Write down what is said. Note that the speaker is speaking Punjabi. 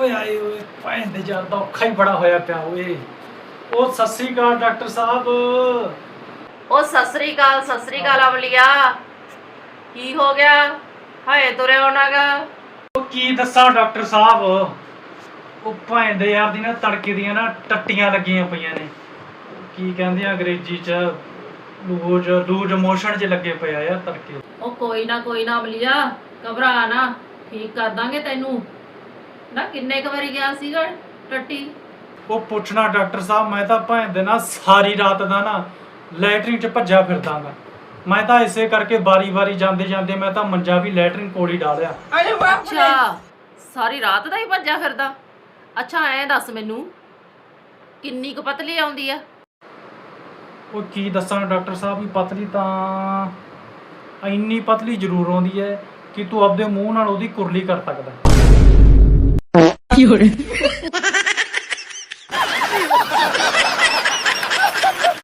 ਓਏ ਆਏ ਓਏ ਭੈਣ ਦੇ ਯਾਰ ਦਾ ਔਖਾ ਹੀ ਬੜਾ ਹੋਇਆ ਪਿਆ ਓਏ। ਉਹ ਸਤਿ ਸ੍ਰੀ ਅਕਾਲ ਡਾਕਟਰ ਸਾਹਿਬ। ਉਹ ਸਤਿ ਸ੍ਰੀ ਅਕਾਲ ਅਮਲੀਆ। ਕੀ ਹੋ ਗਿਆ? ਹਾਏ ਤੁਰਿਆ ਹੋਣਾਗਾ। ਉਹ ਕੀ ਦੱਸਾਂ ਡਾਕਟਰ ਸਾਹਿਬ, ਉਹ ਭੈਣ ਦੇ ਯਾਰ ਦੀ ਨਾ ਤੜਕੇ ਦੀਆਂ ਨਾ ਟੱਟੀਆਂ ਲੱਗੀਆਂ ਪਈਆਂ ਨੇ। ਕੀ ਕਹਿੰਦੇ ਆ ਅੰਗਰੇਜ਼ੀ ਚ, ਲੂਜ ਮੋਸ਼ਨ 'ਚ ਲੱਗੇ ਪਏ ਆ ਯਾਰ ਤੜਕੇ। ਉਹ ਕੋਈ ਨਾ ਅਮਲੀਆ, ਘਬਰਾ ਨਾ, ਠੀਕ ਕਰ ਦਾਂਗੇ ਤੈਨੂੰ। ਨਾ ਕਿੰਨੇ ਕੁ ਵਾਰੀ ਗਿਆ ਸੀਗਾ ਟੱਟੀ? ਉਹ ਪੁੱਛਣਾ ਡਾਕਟਰ ਸਾਹਿਬ, ਮੈਂ ਤਾਂ ਭੈਣ ਦੇ ਨਾ ਸਾਰੀ ਰਾਤ ਦਾ ਨਾ ਲੈਟਰਿਨ 'ਚ ਭੱਜਿਆ ਫਿਰਦਾਗਾ। ਮੈਂ ਤਾਂ ਇਸੇ ਕਰਕੇ ਵਾਰੀ ਜਾਂਦੇ ਮੈਂ ਤਾਂ ਮੰਜਾ ਵੀ ਲੈਟਰਿਨ ਕੋਲ ਹੀ ਡਾਲਿਆ। ਅੱਛਾ, ਸਾਰੀ ਰਾਤ ਦਾ ਹੀ ਭੱਜਿਆ ਫਿਰਦਾ। ਅੱਛਾ ਐਂ ਦੱਸ ਮੈਨੂੰ, ਕਿੰਨੀ ਕੁ ਪਤਲੀ ਆਉਂਦੀ ਆ? ਉਹ ਕੀ ਦੱਸਾਂ ਡਾਕਟਰ ਸਾਹਿਬ, ਵੀ ਪਤਲੀ ਤਾਂ ਇੰਨੀ ਪਤਲੀ ਜ਼ਰੂਰ ਆਉਂਦੀ ਹੈ ਕਿ ਤੂੰ ਆਪਦੇ ਮੂੰਹ ਨਾਲ ਉਹਦੀ ਕੁਰਲੀ ਕਰ ਸਕਦਾ। ਕੀ ਹੋ ਰਿਹਾ?